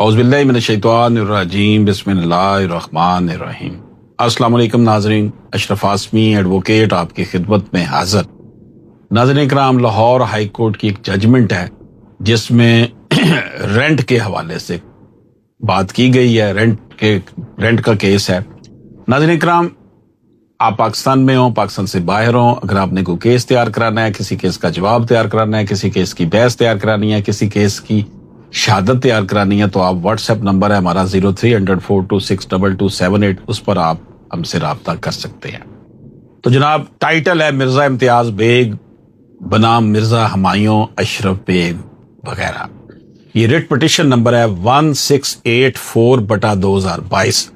اعوذ باللہ من الشیطان الرجیم بسم اللہ الرحمن الرحیم۔ السلام علیکم ناظرین، اشرف آسمی ایڈوکیٹ آپ کی خدمت میں حاضر۔ ناظرین کرام، لاہور ہائی کورٹ کی ایک ججمنٹ ہے جس میں رینٹ کے حوالے سے بات کی گئی ہے، رینٹ کا کیس ہے۔ ناظرین کرام، آپ پاکستان میں ہوں، پاکستان سے باہر ہوں، اگر آپ نے کوئی کیس تیار کرانا ہے، کسی کیس کا جواب تیار کرانا ہے، کسی کیس کی بحث تیار کرانی ہے، کسی کیس کی شہادت تیار کرانی ہے، تو آپ واٹس ایپ نمبر ہے ہمارا 0300426278، اس پر آپ ہم سے رابطہ کر سکتے ہیں۔ تو جناب، ٹائٹل ہے مرزا امتیاز بیگ بنام مرزا ہمایوں اشرف بیگ وغیرہ۔ یہ ریٹ پٹیشن نمبر ہے 1684/2022۔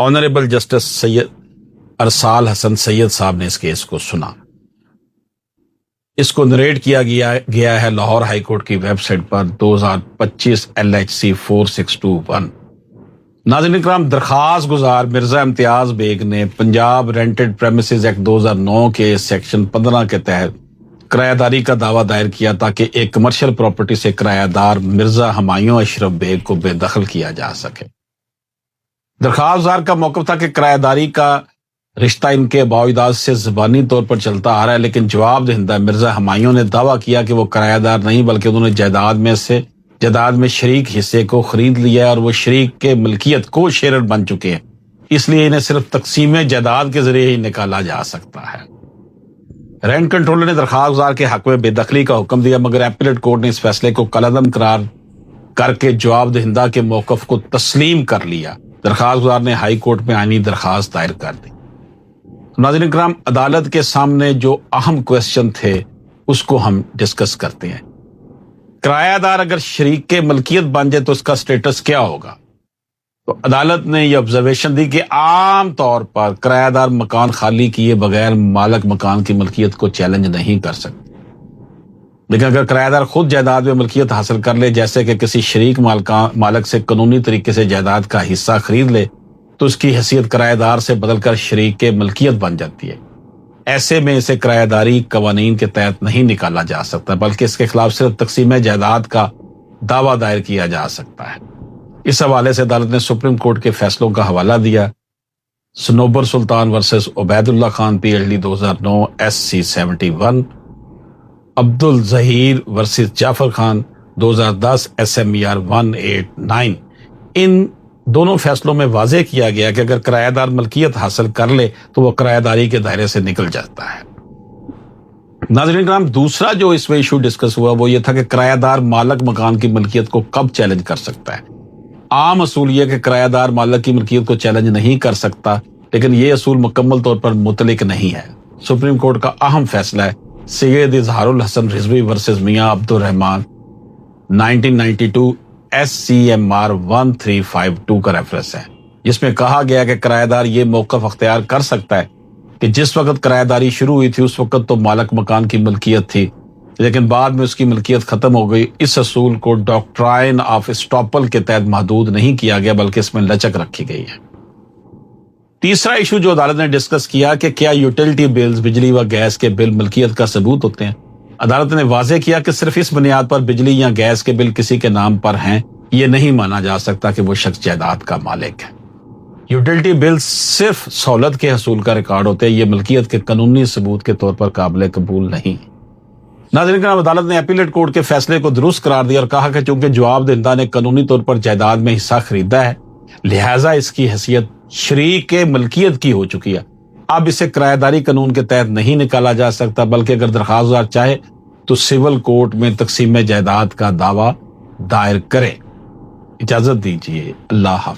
آنریبل جسٹس سید ارسال حسن سید صاحب نے اس کیس کو سنا۔ اس کو نریٹ کیا گیا ہے لاہور ہائی کورٹ کی ویب سائٹ پر 2025 LHC 4621۔ ناظرین کرام، درخواست گزار مرزا امتیاز بیگ نے پنجاب رینٹڈ پریمیسز ایکٹ 2009 کے سیکشن 15 کے تحت کرایہ داری کا دعویٰ دائر کیا تاکہ ایک کمرشل پراپرٹی سے کرایہ دار مرزا ہمایوں اشرف بیگ کو بے دخل کیا جا سکے۔ درخواست گزار کا موقف تھا کہ کرایہ داری کا رشتہ ان کے باوجداد سے زبانی طور پر چلتا آ رہا ہے، لیکن جواب دہندہ مرزا ہمایوں نے دعویٰ کیا کہ وہ کرایہ دار نہیں بلکہ انہوں نے جائیداد میں شریک حصے کو خرید لیا ہے اور وہ شریک کے ملکیت کو شیئرر بن چکے ہیں، اس لیے انہیں صرف تقسیم جائیداد کے ذریعے ہی نکالا جا سکتا ہے۔ رینٹ کنٹرولر نے درخواست گزار کے حق میں بے دخلی کا حکم دیا، مگر ایپیلیٹ کورٹ نے اس فیصلے کو کالعدم قرار کر کے جواب دہندہ کے موقف کو تسلیم کر لیا۔ درخواست گزار نے ہائی کورٹ میں آئینی درخواست دائر کر دی۔ ناظرین کرام، عدالت کے سامنے جو اہم کویسچن تھے اس کو ہم ڈسکس کرتے ہیں۔ کرایہ دار اگر شریک کے ملکیت بن جائے تو اس کا سٹیٹس کیا ہوگا؟ تو عدالت نے یہ آبزرویشن دی کہ عام طور پر کرایہ دار مکان خالی کیے بغیر مالک مکان کی ملکیت کو چیلنج نہیں کر سکتے، لیکن اگر کرایہ دار خود جائیداد میں ملکیت حاصل کر لے، جیسے کہ کسی شریک مالک سے قانونی طریقے سے جائیداد کا حصہ خرید لے، تو اس کی حیثیت کرایہ دار سے بدل کر شریک کے ملکیت بن جاتی ہے۔ ایسے میں اسے کرایہ داری قوانین کے تحت نہیں نکالا جا سکتا، بلکہ اس کے خلاف صرف تقسیم جائیداد کا دعویٰ دائر کیا جا سکتا ہے۔ اس حوالے سے عدالت نے سپریم کورٹ کے فیصلوں کا حوالہ دیا۔ صنوبر سلطان ورسز عبید اللہ خان PhD 2009 SC 71، عبد الظہیر ورسز جعفر خان 2010 SMER 189۔ ان دونوں فیصلوں میں واضح کیا گیا کہ اگر کرایہ دار ملکیت حاصل کر لے تو وہ کرایہ داری کے دائرے سے نکل جاتا ہے۔ ناظرین کرام، دوسرا جو اس میں ایشو ڈسکس ہوا وہ یہ تھا کہ کرایہ دار مالک مکان کی ملکیت کو کب چیلنج کر سکتا ہے۔ عام اصول یہ کہ کرایہ دار مالک کی ملکیت کو چیلنج نہیں کر سکتا، لیکن یہ اصول مکمل طور پر مطلق نہیں ہے۔ سپریم کورٹ کا اہم فیصلہ ہے سید اظہار الحسن رضوی ورسز میاں عبد الرحمان 1992 SCMR 1352 کا ریفرنس ہے، جس میں کہا گیا کہ کرایہ دار یہ موقف اختیار کر سکتا ہے کہ جس وقت کرایہ داری شروع ہوئی تھی اس وقت تو مالک مکان کی ملکیت تھی، لیکن بعد میں اس کی ملکیت ختم ہو گئی۔ اس اصول کو ڈاکٹرائن آف اسٹاپل کے تحت محدود نہیں کیا گیا بلکہ اس میں لچک رکھی گئی ہے۔ تیسرا ایشو جو عدالت نے ڈسکس کیا کہ کیا یوٹیلٹی بلز، بجلی و گیس کے بل ملکیت کا ثبوت ہوتے ہیں۔ عدالت نے واضح کیا کہ صرف اس بنیاد پر بجلی یا گیس کے بل کسی کے نام پر ہیں، یہ نہیں مانا جا سکتا کہ وہ شخص جائیداد کا مالک ہے۔ یوٹیلٹی بل صرف سہولت کے حصول کا ریکارڈ ہوتے ہیں، یہ ملکیت کے قانونی ثبوت کے طور پر قابل قبول نہیں۔ ناظرین کرام، عدالت نے اپیلیٹ کورٹ کے فیصلے کو درست قرار دیا اور کہا کہ چونکہ جواب دہندہ نے قانونی طور پر جائیداد میں حصہ خریدا ہے، لہٰذا اس کی حیثیت شریک کے ملکیت کی ہو چکی ہے۔ اب اسے کرایہ داری قانون کے تحت نہیں نکالا جا سکتا، بلکہ اگر درخواست دار چاہے تو سول کورٹ میں تقسیم جائیداد کا دعویٰ دائر کرے۔ اجازت دیجیے، اللہ حافظ۔